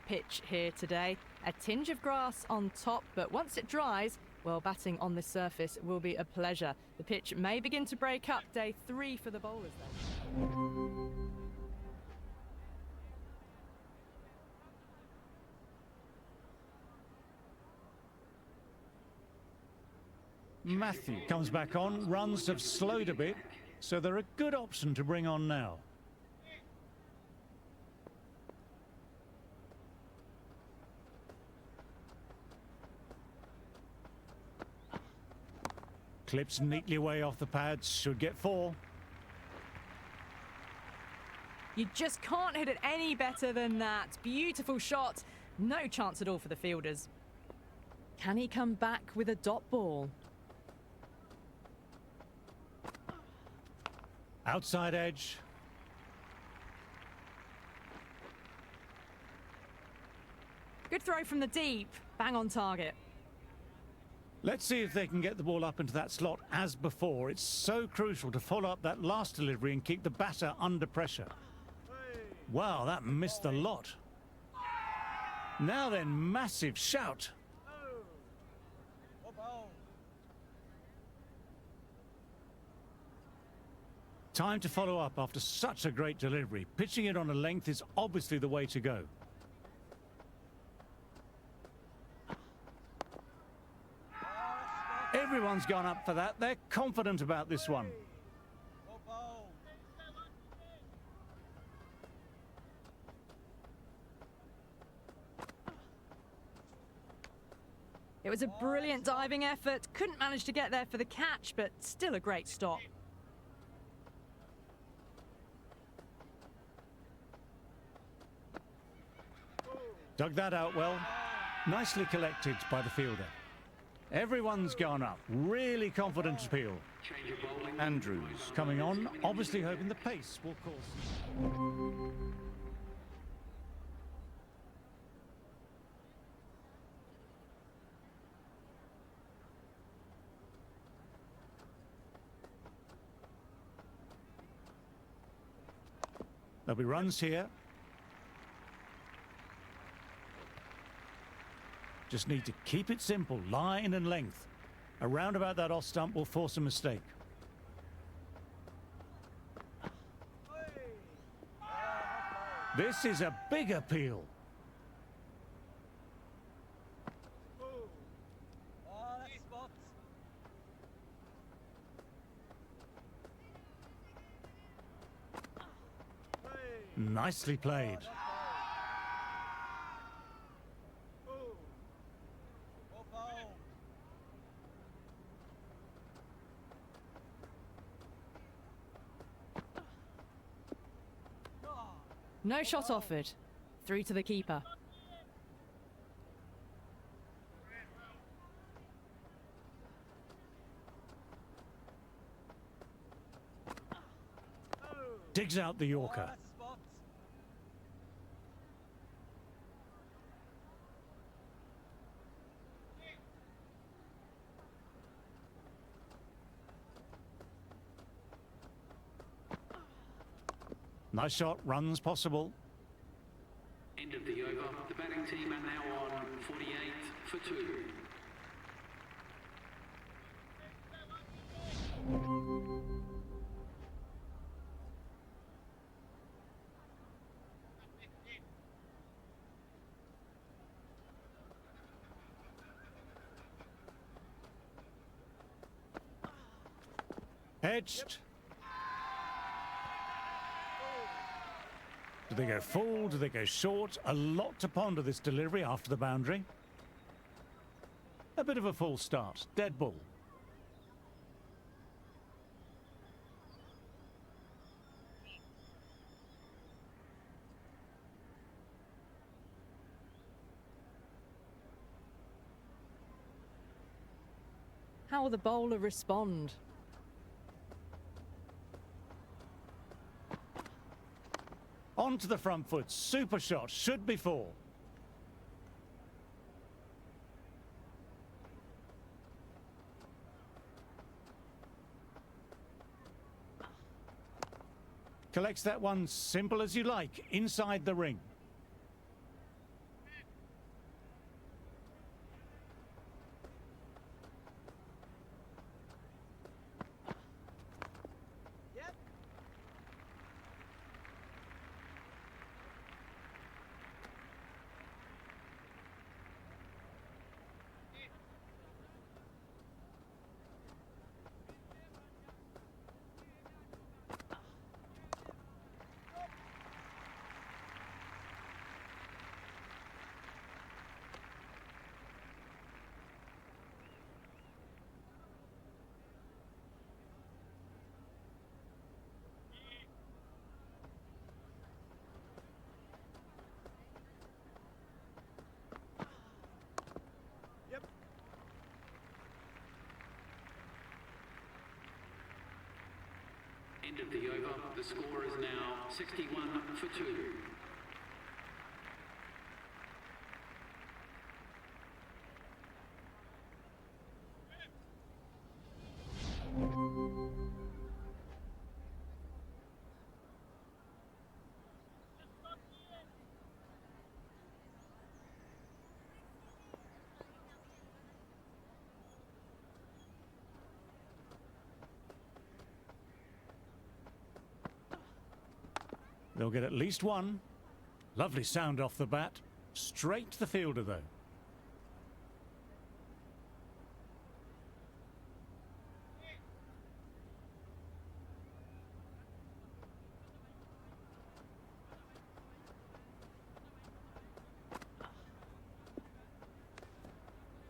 pitch here today. A tinge of grass on top, but once it dries, well, batting on this surface will be a pleasure. The pitch may begin to break up. Day 3 for the bowlers then. Matthew comes back on. Runs have slowed a bit, so they're a good option to bring on now. Clips neatly away off the pads, should get 4. You just can't hit it any better than that. Beautiful shot. No chance at all for the fielders. Can he come back with a dot ball? Outside edge. Good throw from the deep. Bang on target. Let's see if they can get the ball up into that slot as before. It's so crucial to follow up that last delivery and keep the batter under pressure. Wow, that missed a lot. Now then, massive shout. Time to follow up after such a great delivery. Pitching it on a length is obviously the way to go. Everyone's gone up for that. They're confident about this one. It was a brilliant diving effort. Couldn't manage to get there for the catch, but still a great stop. Dug that out well. Nicely collected by the fielder. Everyone's gone up. Really confident appeal. Andrews coming on, obviously hoping the pace will cause. There'll be runs here. Just need to keep it simple, line and length. Around about that off stump will force a mistake. This is a big appeal. Nicely played. No shot offered. Through to the keeper. Digs out the Yorker. Nice shot, runs possible. End of the over. The batting team are now on 48 for 2. Edged. Do they go full? Do they go short? A lot to ponder this delivery after the boundary. A bit of a false start. Dead ball. How will the bowler respond? Onto the front foot, super shot, should be 4. Collects that one simple as you like, inside the ring. The score is now 61 for 2. They'll get at least one. Lovely sound off the bat. Straight to the fielder, though.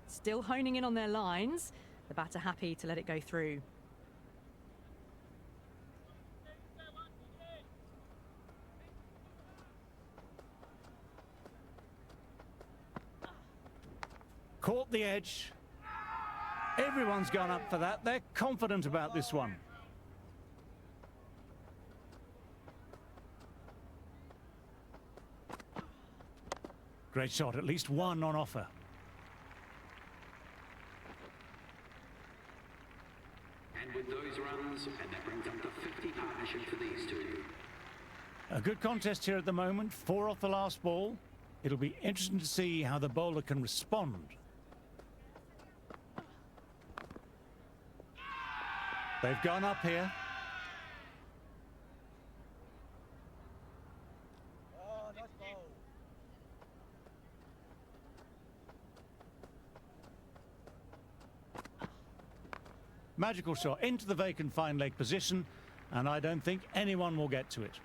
Still honing in on their lines. The batter happy to let it go through. Caught the edge. Everyone's gone up for that. They're confident about this one. Great shot, at least one on offer. And with those runs, and that brings up the 50 partnership for these two. A good contest here at the moment. 4 off the last ball. It'll be interesting to see how the bowler can respond. They've gone up here. Oh, nice ball. Magical shot into the vacant fine leg position, and I don't think anyone will get to it.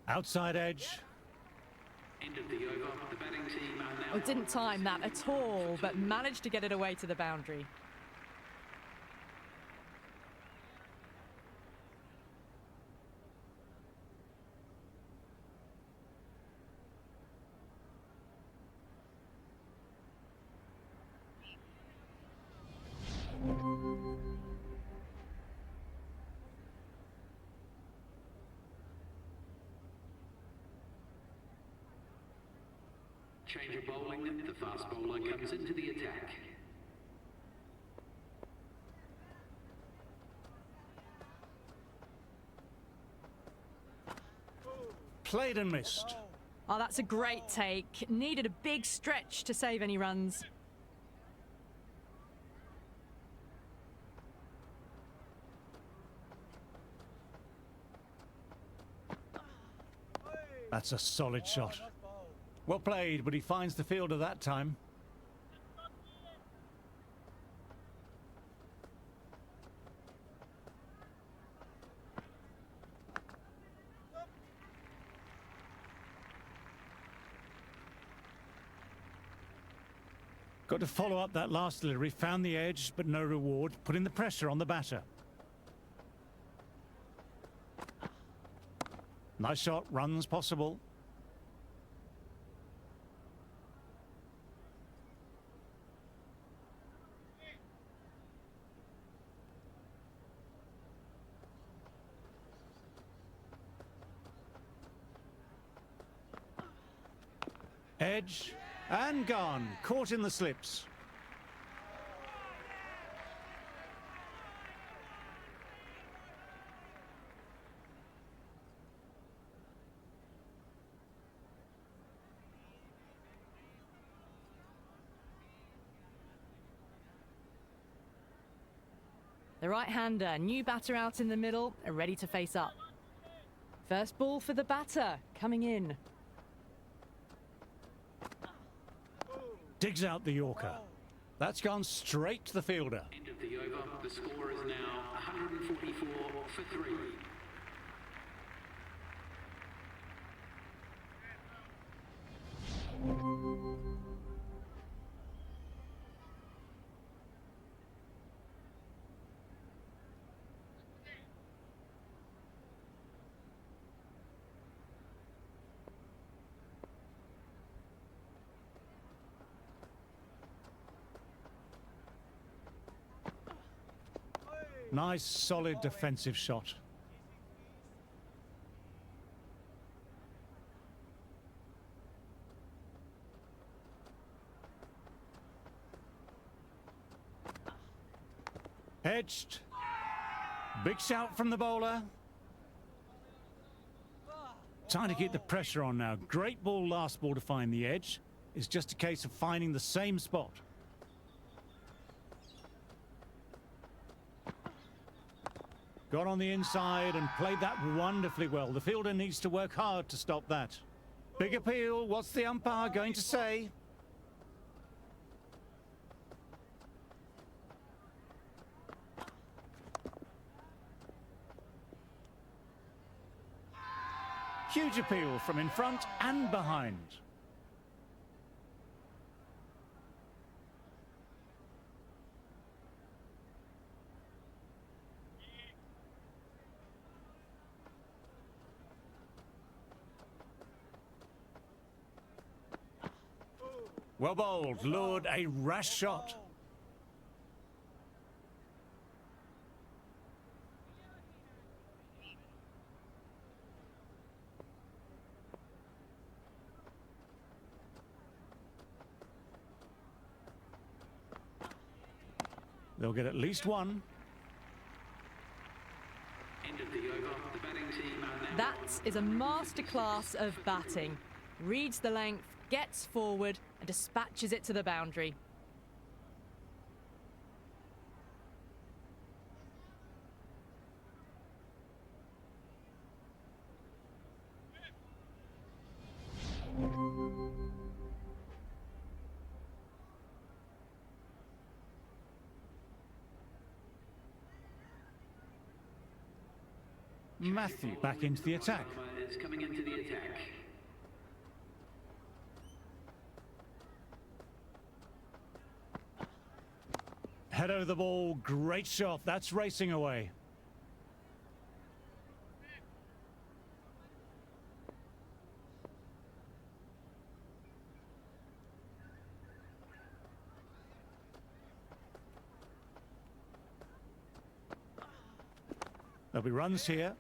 Outside edge. End of the over. The batting team are now. Oh, didn't time that at all, but managed to get it away to the boundary. Change of bowling. The fast bowler comes into the attack. Played and missed. Oh, that's a great take. Needed a big stretch to save any runs. That's a solid shot. Well played, but he finds the fielder that time. Got to follow up that last delivery. Found the edge, but no reward. Putting the pressure on the batter. Nice shot. Runs possible. Edge and gone. Caught in the slips. The right-hander, new batter out in the middle, are ready to face up. First ball for the batter, coming in. Digs out the Yorker. That's gone straight to the fielder. End of the over. The score is now 144 for 3. Nice, solid defensive shot. Edged. Big shout from the bowler. Trying to keep the pressure on now. Great ball, last ball to find the edge. It's just a case of finding the same spot. Got on the inside and played that wonderfully well. The fielder needs to work hard to stop that. Big appeal. What's the umpire going to say? Huge appeal from in front and behind. Well bowled, lured a rash shot. They'll get at least one. End of the over. The batting team are now That is a masterclass of batting. Reads the length, gets forward and dispatches it to the boundary. Matthew back into the attack. is coming into the attack. Head over the ball, great shot. That's racing away. There'll be runs here.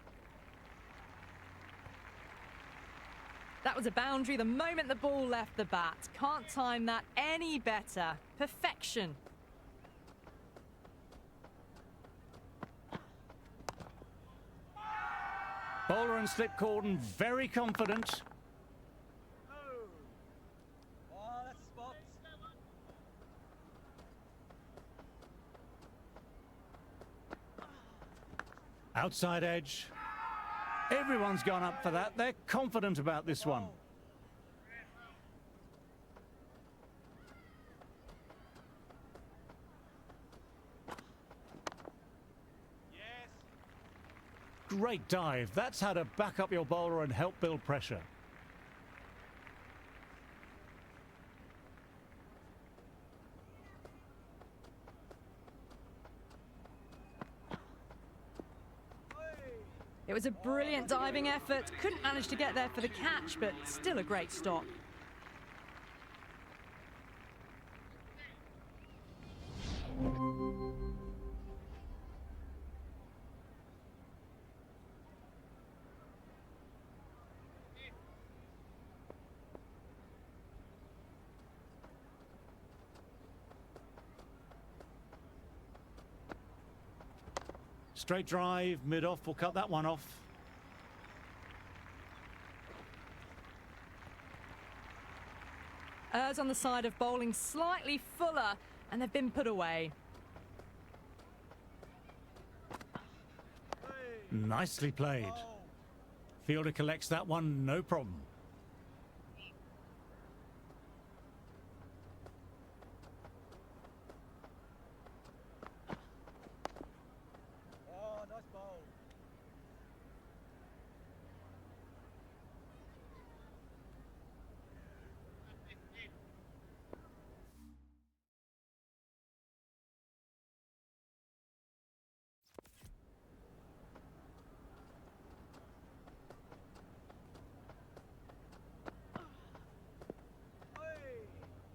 That was a boundary the moment the ball left the bat. Can't time that any better. Perfection. Bowler and slip cordon, very confident. Oh, that's a spot. Outside edge. Everyone's gone up for that. They're confident about this one. Great dive. That's how to back up your bowler and help build pressure. It was a brilliant diving effort. Couldn't manage to get there for the catch, but still a great stop. Straight drive, mid-off, we'll cut that one off. Errs on the side of bowling slightly fuller, and they've been put away. Nicely played. Fielder collects that one, no problem. Oh, nice bowl.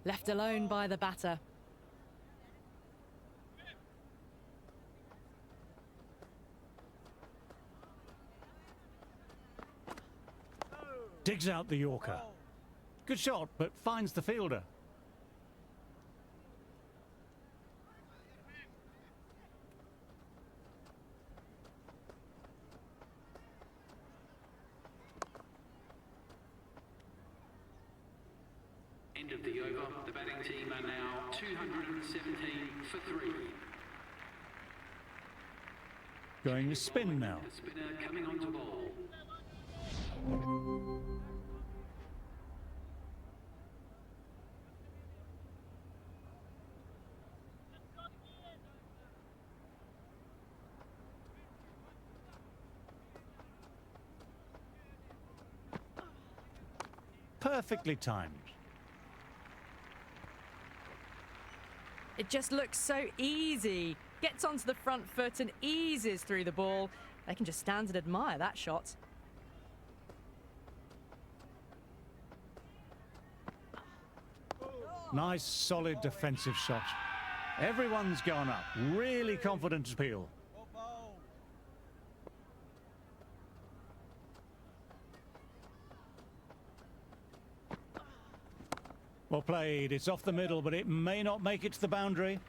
Left alone by the batter. Digs out the Yorker. Good shot, but finds the fielder. End of the over. The batting team are now 217 for 3. Going to spin now. The spinner coming on to bowl. Perfectly timed. It just looks so easy. Gets onto the front foot and eases through the ball. They can just stand and admire that shot. Nice, solid defensive shot. Everyone's gone up. Really confident appeal. Well played. It's off the middle, but it may not make it to the boundary.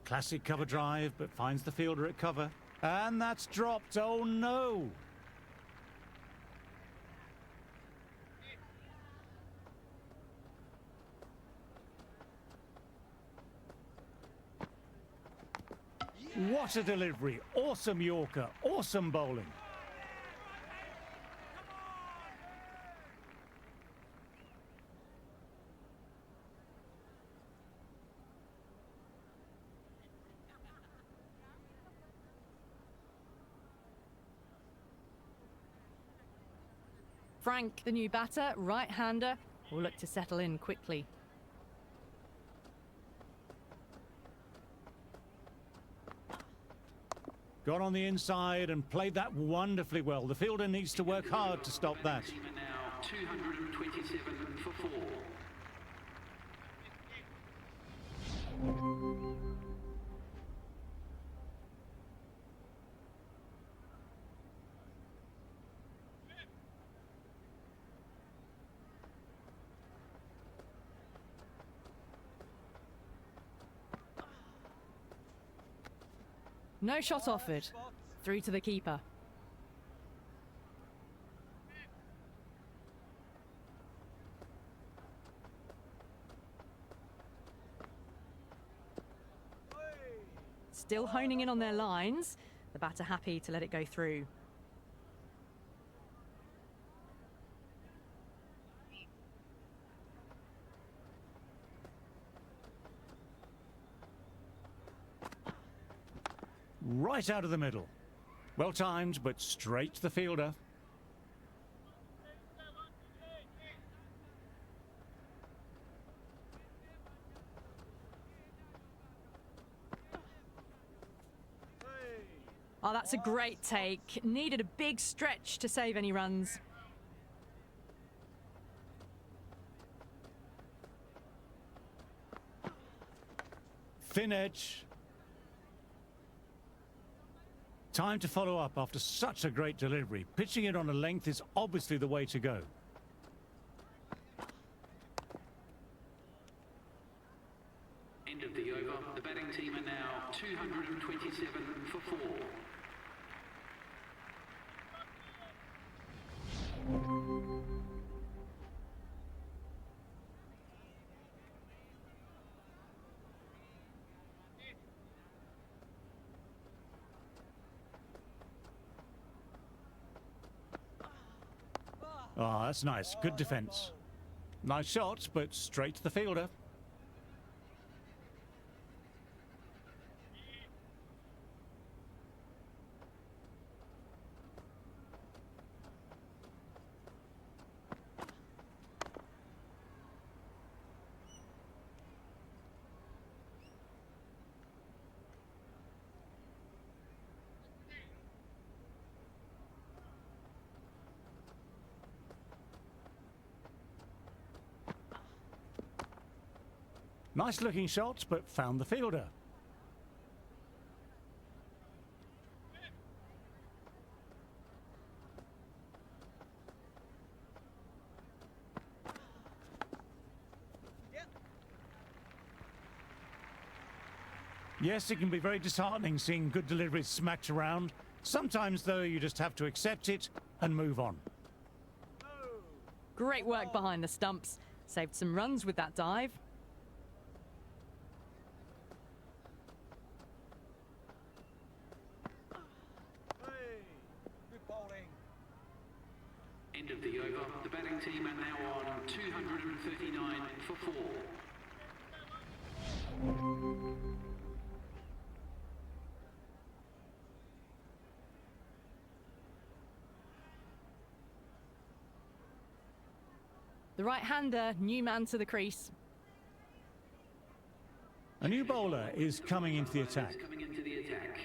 Classic cover drive, but finds the fielder at cover. And that's dropped. Oh no! What a delivery. Awesome Yorker. Awesome bowling. Frank, the new batter, right-hander, will look to settle in quickly. Got on the inside and played that wonderfully well. The fielder needs to work hard to stop that. Team are now 227 for 4. No shot offered. Through to the keeper. Still honing in on their lines. The batter happy to let it go through. Right out of the middle. Well timed, but straight to the fielder. Oh, that's a great take. Needed a big stretch to save any runs. Thin edge. Time to follow up after such a great delivery. Pitching it on a length is obviously the way to go. End of the over. The batting team are now 227 for 4. Ah, that's nice. Good defence. Nice shot, but straight to the fielder. Nice looking shot, but found the fielder. Yep. Yes, it can be very disheartening seeing good deliveries smacked around. Sometimes, though, you just have to accept it and move on. Great work behind the stumps. Saved some runs with that dive. Hey, good bowling. End of the over. The batting team are now on 239 for 4. The right-hander, new man to the crease. A new bowler is coming into the attack. Coming into the attack.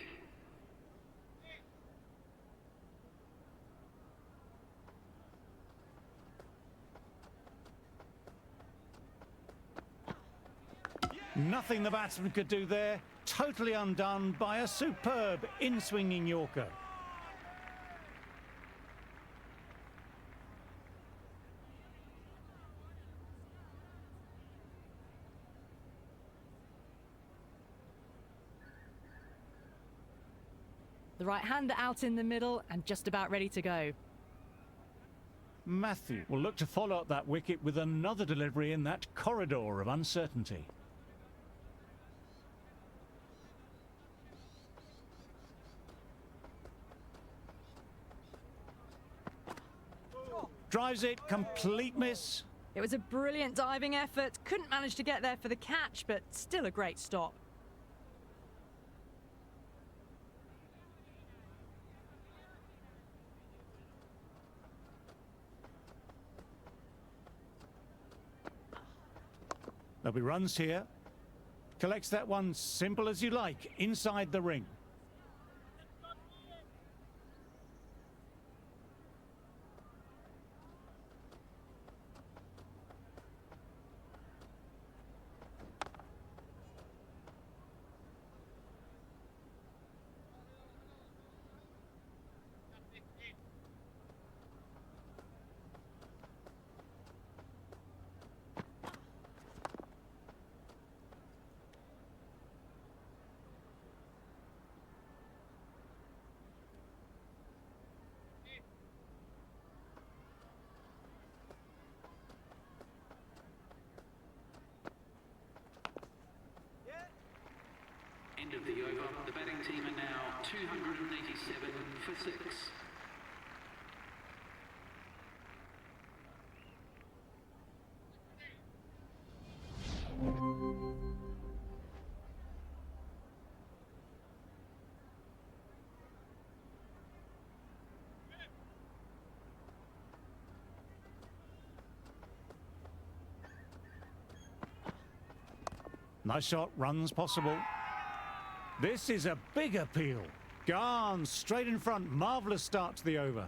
Nothing the batsman could do there. Totally undone by a superb in-swinging Yorker. The right-hander out in the middle and just about ready to go. Matthew will look to follow up that wicket with another delivery in that corridor of uncertainty. Drives it, complete miss. It was a brilliant diving effort. Couldn't manage to get there for the catch, but still a great stop. There'll be runs here. Collects that one simple as you like, inside the ring. End of the over. The batting team are now 287 for 6. Nice shot, runs possible. This is a big appeal. Gone straight in front. Marvellous start to the over.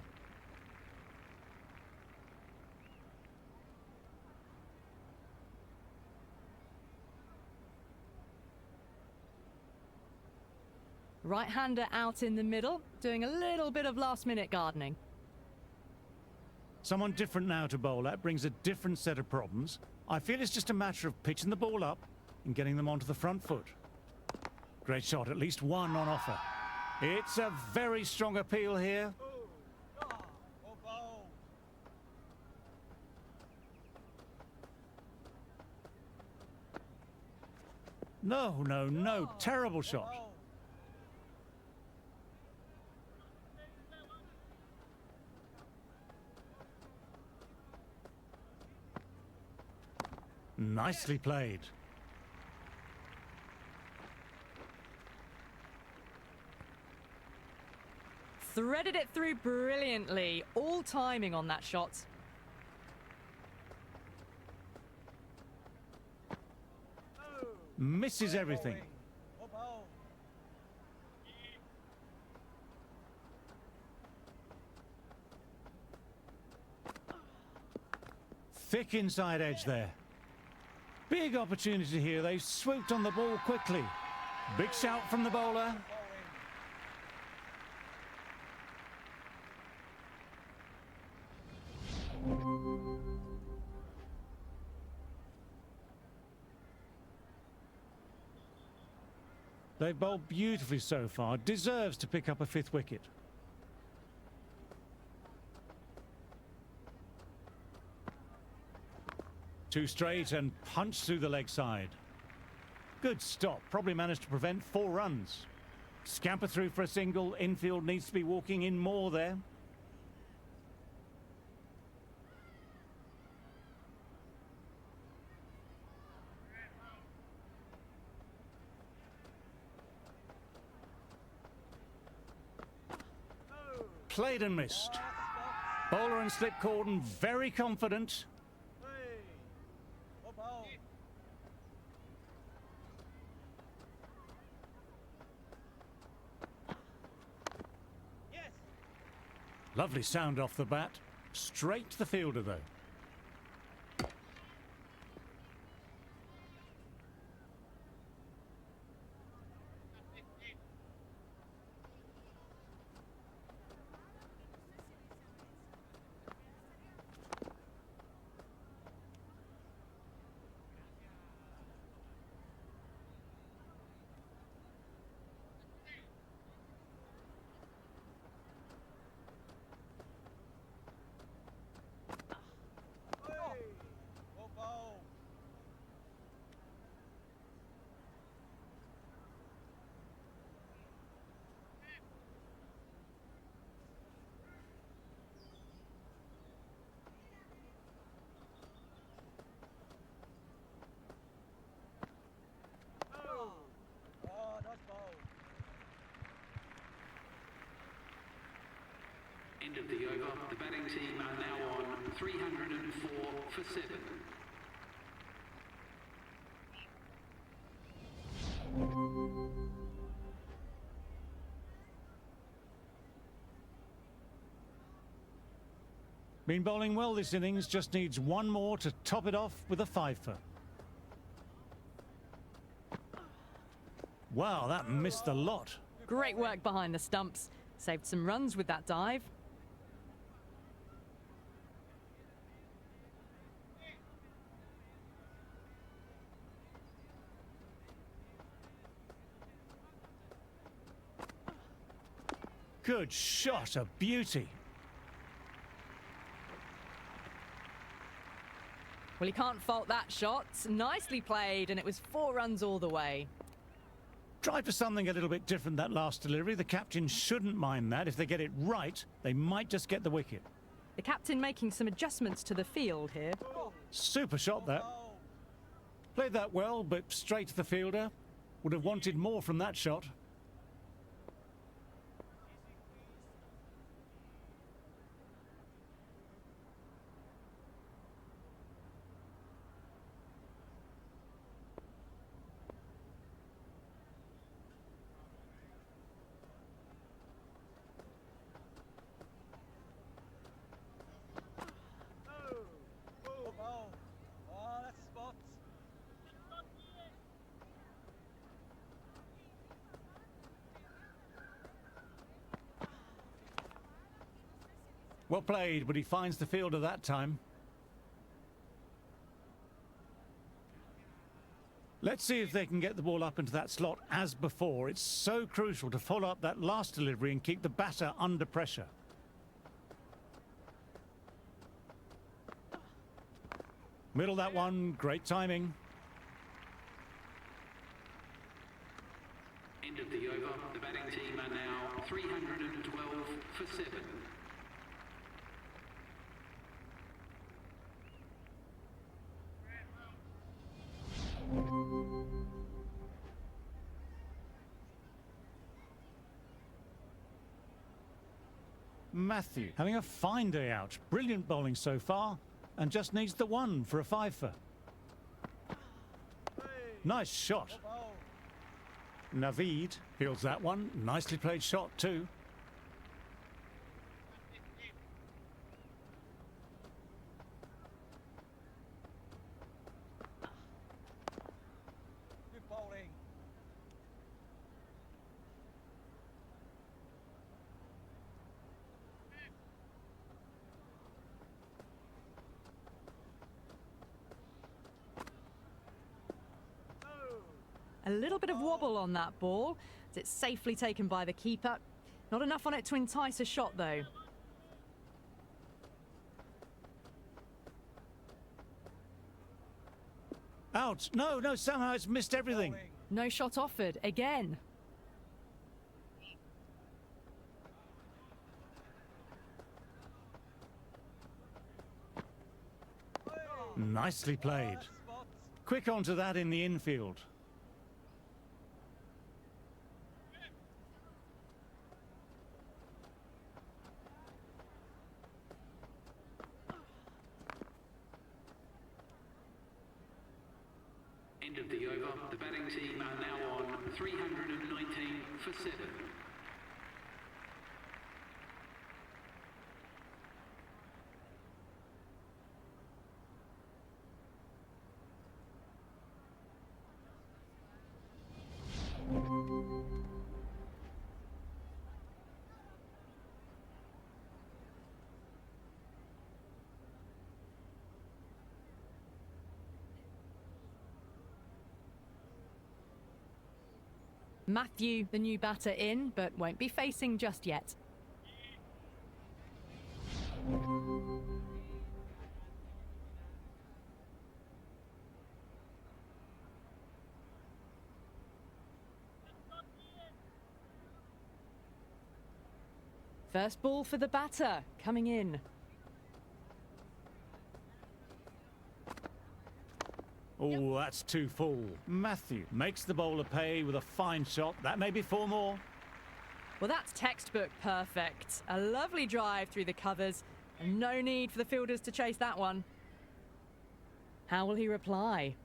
Right-hander out in the middle, doing a little bit of last-minute gardening. Someone different now to bowl at brings a different set of problems. I feel it's just a matter of pitching the ball up and getting them onto the front foot. Great shot, at least one on offer. It's a very strong appeal here. Well bowled. No, no, no. Terrible shot. Bowled. Nicely played. Threaded it through brilliantly. All timing on that shot. Misses everything. Well bowled. Thick inside edge there. Big opportunity here. They've swooped on the ball quickly. Big shout from the bowler. Bowling. They've bowled beautifully so far. Deserves to pick up a 5th wicket. Two straight and punch through the leg side. Good stop. Probably managed to prevent 4 runs. Scamper through for a single. Infield needs to be walking in more there. Played and missed. Bowler and slip cordon very confident. Hey. Go bowl. Yes. Lovely sound off the bat. Straight to the fielder though. Hey. Go bowl. Oh. Oh, that's bowl. End of the over. The batting team are now on 304 for 7. Been bowling well this innings. Just needs 1 more to top it off with a 5-fer. Wow, that missed a lot. Great work behind the stumps. Saved some runs with that dive. Good shot, a beauty. Well, you can't fault that shot. Nicely played, and it was 4 runs all the way. Tried for something a little bit different that last delivery. The captain shouldn't mind that. If they get it right, they might just get the wicket. The captain making some adjustments to the field here. Super shot that. Bowl. Played that well, but straight to the fielder. Would have wanted more from that shot. Go bowl. Oh, that's spots. Well played, but he finds the fielder that time. Let's see if they can get the ball up into that slot as before. It's so crucial to follow up that last delivery and keep the batter under pressure. Middle that one, great timing. End of the over. The batting team are now 312 for 7. Matthew having a fine day out. Brilliant bowling so far, and just needs the 1 for a 5-fer. Hey. Nice shot. Go bowl. Naveed fields that one. Nicely played shot too. A little bit of wobble on that ball, as it's safely taken by the keeper. Not enough on it to entice a shot, though. Out! No, no, somehow it's missed everything. No shot offered, again. Nicely played. Quick onto that in the infield. End of the over. The batting team are now on 319 for 7. Matthew, the new batter, in, but won't be facing just yet. First ball for the batter, coming in. Oh, that's too full. Matthew makes the bowler pay with a fine shot. That may be 4 more. Well, that's textbook perfect. A lovely drive through the covers, and no need for the fielders to chase that one. How will he reply?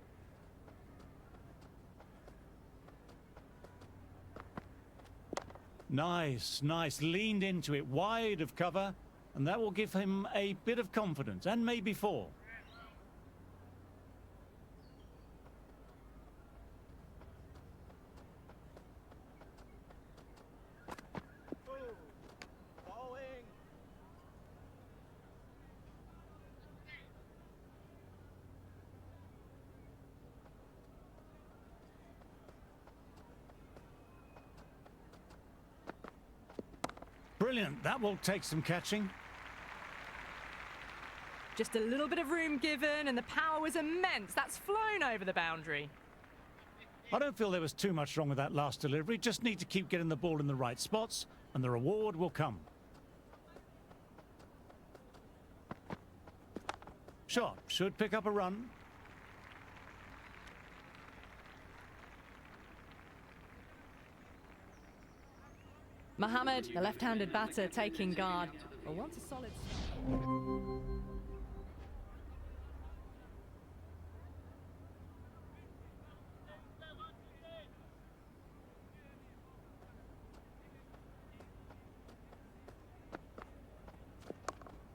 Nice, nice. Leaned into it, wide of cover, and that will give him a bit of confidence, and maybe 4. Brilliant. That will take some catching. Just a little bit of room given, and the power was immense. That's flown over the boundary. I don't feel there was too much wrong with that last delivery. Just need to keep getting the ball in the right spots, and the reward will come. Shot should pick up a run. Mohammed, the left-handed batter, taking guard. Well, wants a solid start.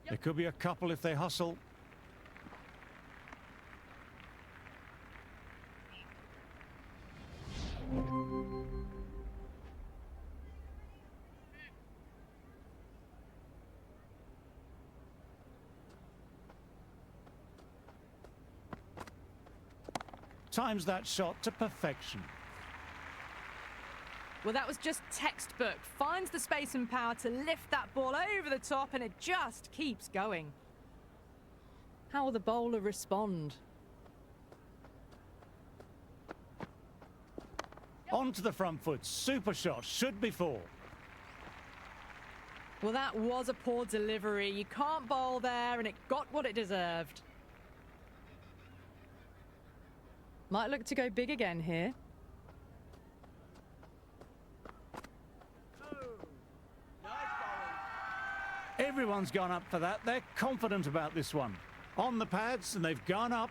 There could be a couple if they hustle. Times that shot to perfection. Well, that was just textbook. Finds the space and power to lift that ball over the top, and it just keeps going. How will the bowler respond? Onto the front foot. Super shot. Should be 4. Well, that was a poor delivery. You can't bowl there, and it got what it deserved. Might look to go big again here. Everyone's gone up for that. They're confident about this one. On the pads, and they've gone up.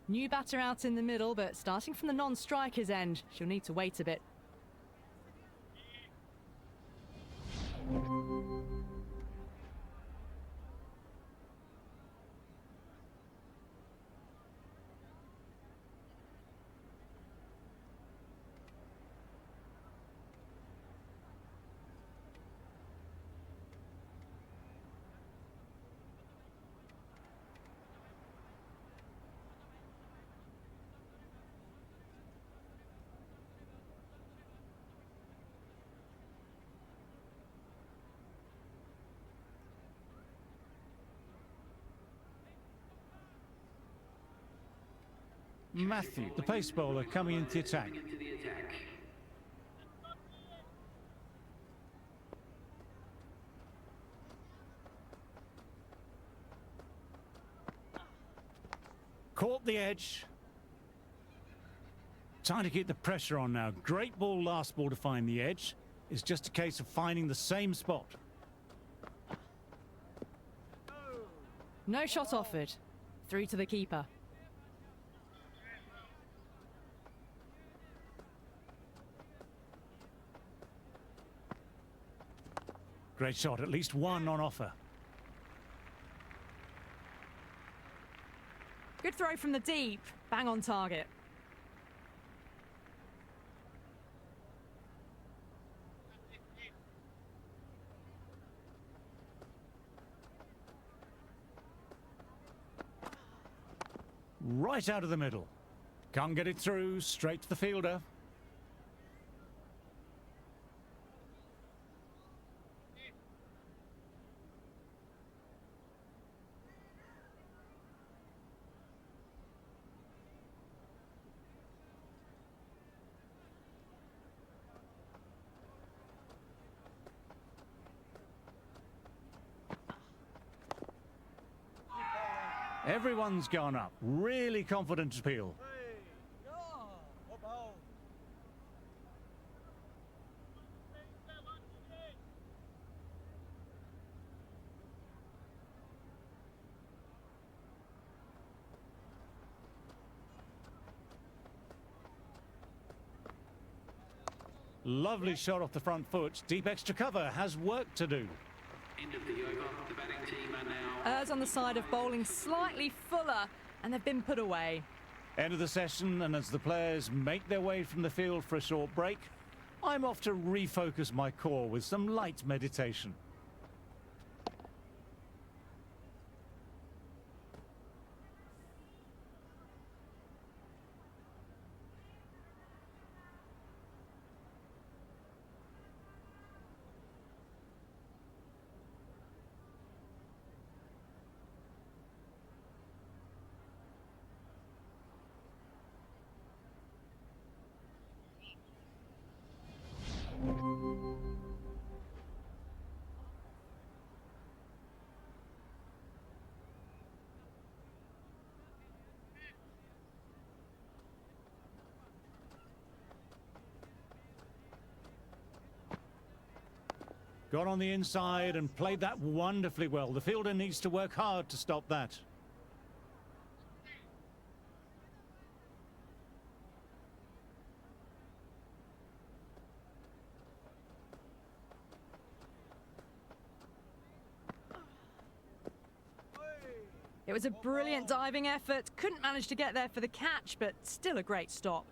New batter out in the middle, but starting from the non-striker's end, she'll need to wait a bit. Matthew, the pace bowler, coming into the attack. Into the attack. Caught the edge. Time to keep the pressure on now. Great ball last ball to find the edge. It's just a case of finding the same spot. No shot offered. Through to the keeper. Great shot, at least one on offer. Good throw from the deep. Bang on target. Right out of the middle. Can't get it through, straight to the fielder. Everyone's gone up. Really confident appeal. Hey, yeah, about. Lovely shot off the front foot. Deep extra cover has work to do. End of the over. The batting team are now. Errs on the side of bowling slightly fuller, and they've been put away. End of the session, and as the players make their way from the field for a short break, I'm off to refocus my core with some light meditation. Got on the inside and played that wonderfully well. The fielder needs to work hard to stop that. It was a brilliant diving effort. Couldn't manage to get there for the catch, but still a great stop.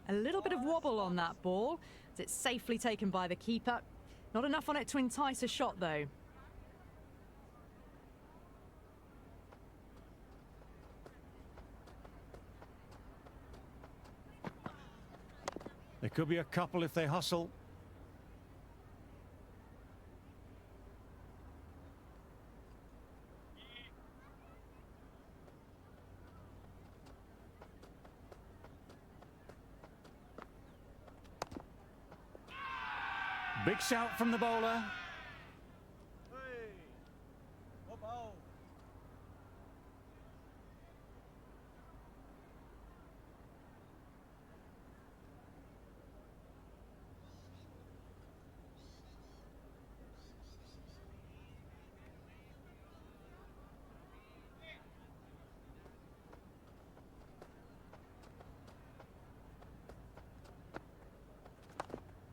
A little bit of wobble on that ball, as it's safely taken by the keeper. Not enough on it to entice a shot, though. There could be a couple if they hustle. Big shout from the bowler. Hey, about.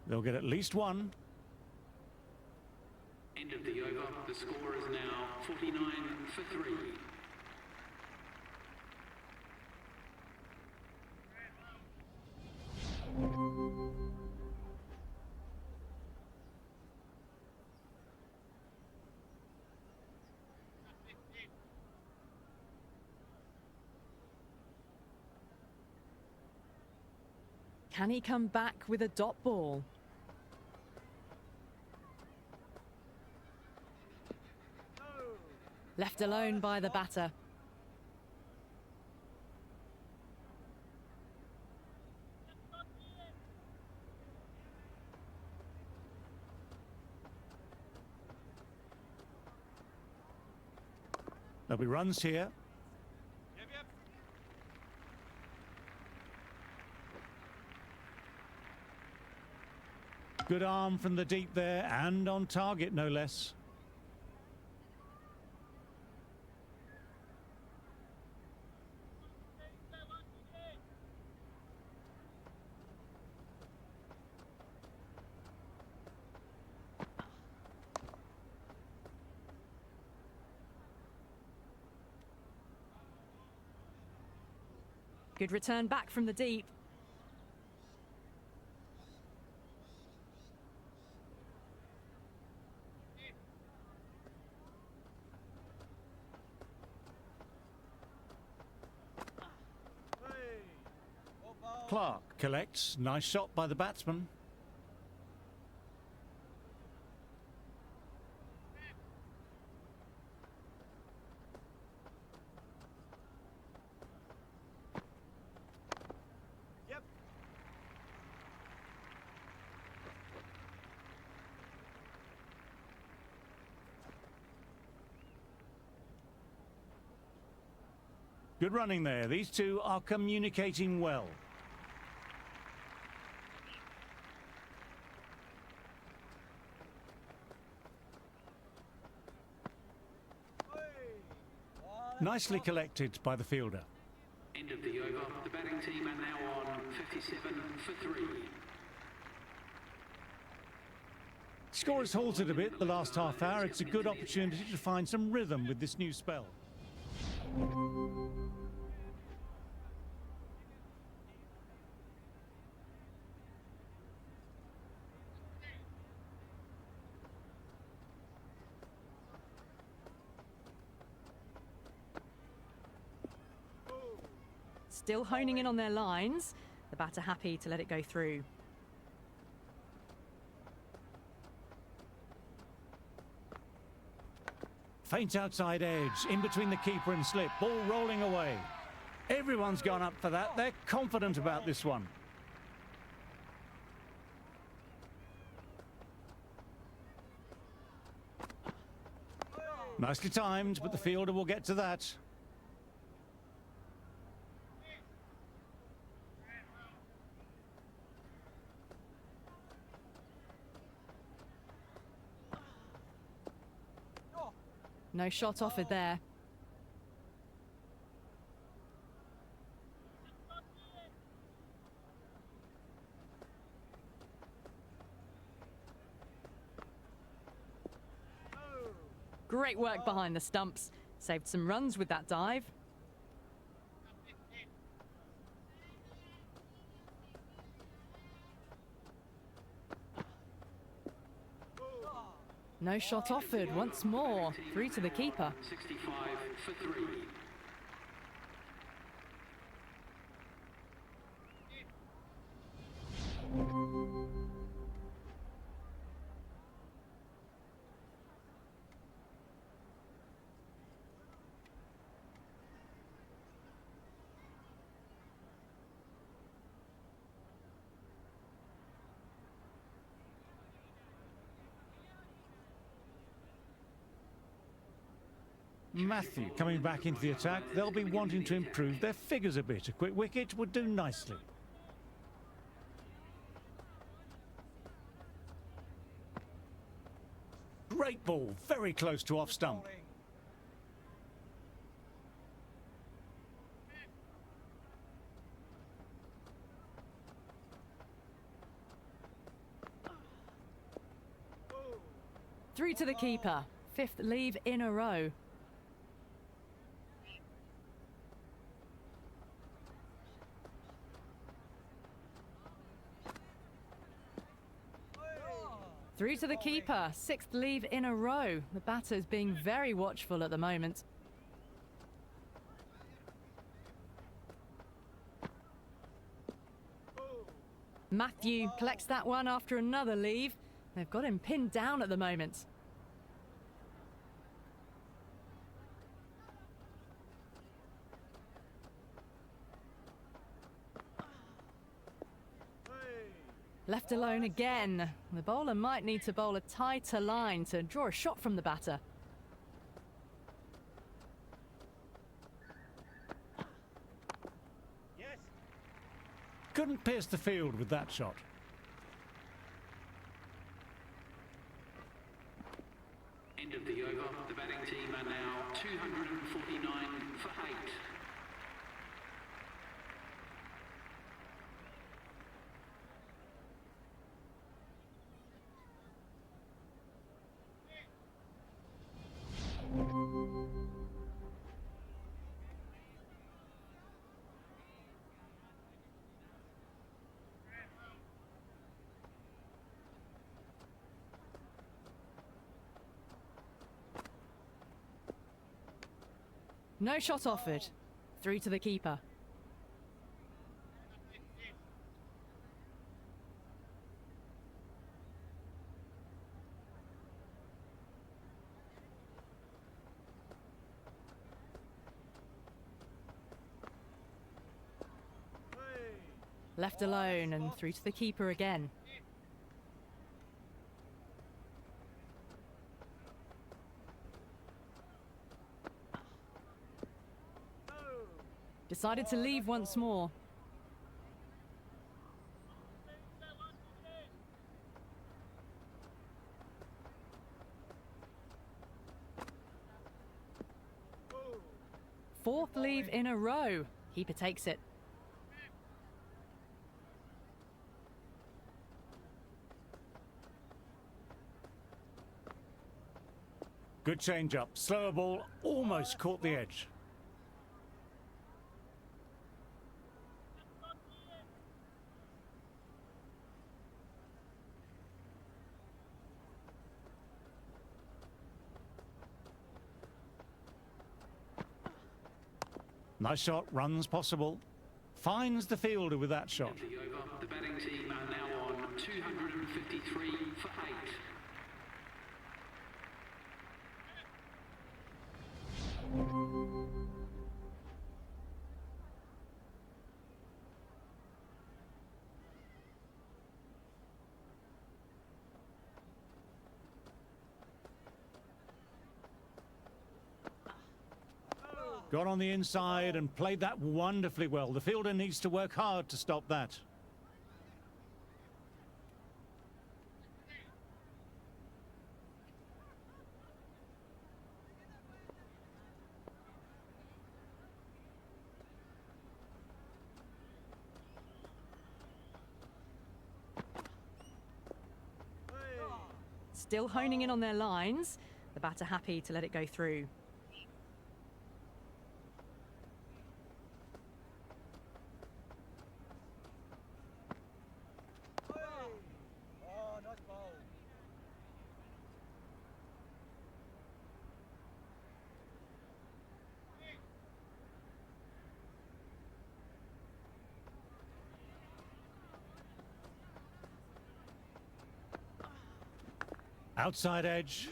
They'll get at least one. End of the over. The score is now 49 for 3. Can he come back with a dot ball? Left alone by the batter. There'll be runs here. Yep, yep. Good arm from the deep there, and on target no less. Good return back from the deep. Hey. Oh, ball. Clark collects. Nice shot by the batsman. Yep. Good running there. These two are communicating well. Hey. Oh, that's Nicely tough. collected by the fielder. End of the over. The batting team are now on 57 for 3. Score has halted a bit the last half hour. It's a good opportunity to find some rhythm with this new spell. Still honing in on their lines. The batter happy to let it go through. Faint outside edge, in between the keeper and slip. Ball rolling away. Everyone's gone up for that. They're confident about this one. Nicely timed, but the fielder will get to that. No shot offered there. Great work behind the stumps. Saved some runs with that dive. No shot offered once more. Through to the keeper. 65 for 3. Matthew coming back into the attack. They'll be wanting to improve their figures a bit. A quick wicket would do nicely. Great ball, very close to off stump. Bowling. Through to the keeper. 5th leave in a row. Through to the keeper, 6th leave in a row. The batter's being very watchful at the moment. Matthew collects that one after another leave. They've got him pinned down at the moment. Left alone again. The bowler might need to bowl a tighter line to draw a shot from the batter. Yes. Couldn't pierce the field with that shot. End of the over. The batting team are now 249 for 8. No shot offered. Through to the keeper. Left alone and through to the keeper again. Decided to leave once more. Fourth leave in a row. Keeper takes it. Good change up. Slower ball almost caught the edge. Nice shot, runs possible. Finds the fielder with that shot. The over. The batting team are now on 253 for 8. Got on the inside and played that wonderfully well. The fielder needs to work hard to stop that. Still honing in on their lines. The batter happy to let it go through. Oh, nice ball. Outside edge.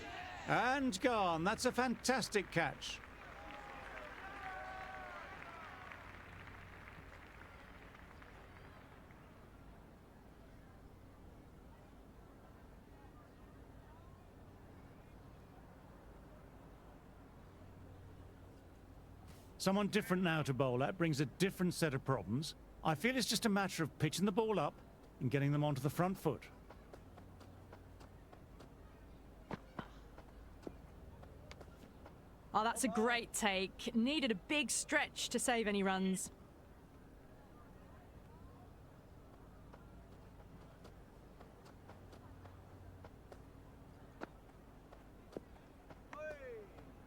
And gone. That's a fantastic catch. Someone different now to bowl at brings a different set of problems. I feel it's just a matter of pitching the ball up and getting them onto the front foot. Oh, that's a great take. Needed a big stretch to save any runs.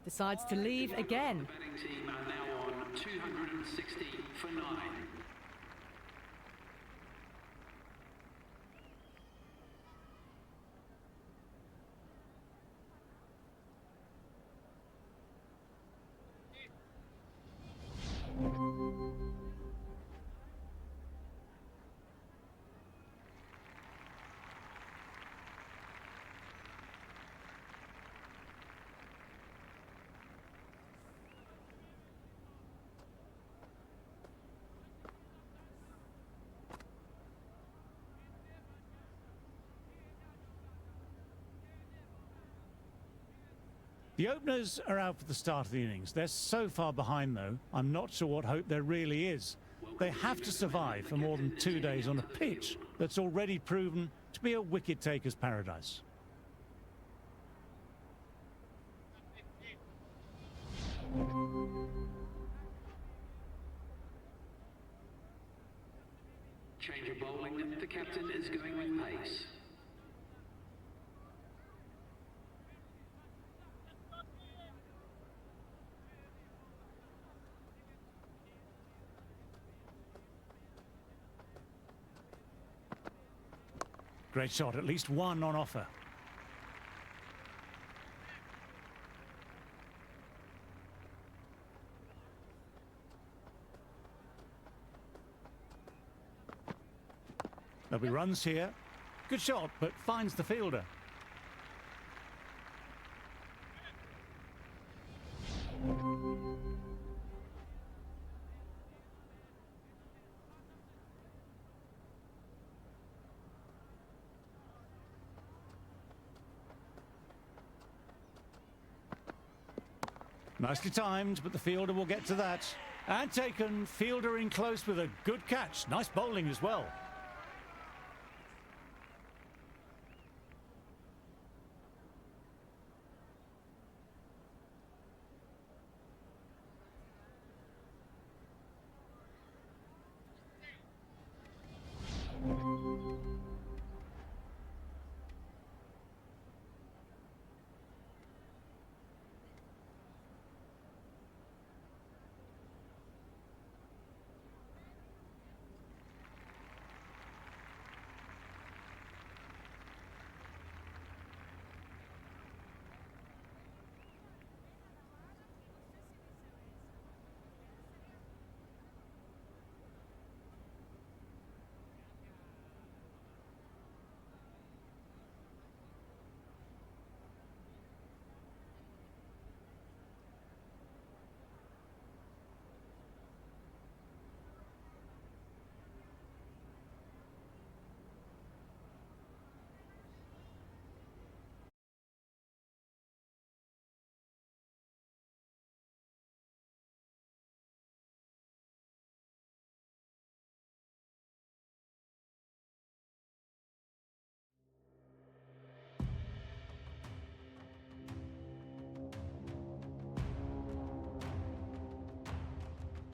Decides to leave again. The batting team are now on 260 for 9. The openers are out for the start of the innings. They're so far behind, though, I'm not sure what hope there really is. They have to survive for more than 2 days on a pitch that's already proven to be a wicket-taker's paradise. Change of bowling. The captain is going with pace. Great shot, at least one on offer. There'll be runs here. Good shot, but finds the fielder. Nicely timed, but the fielder will get to that. And taken, fielder in close with a good catch. Nice bowling as well.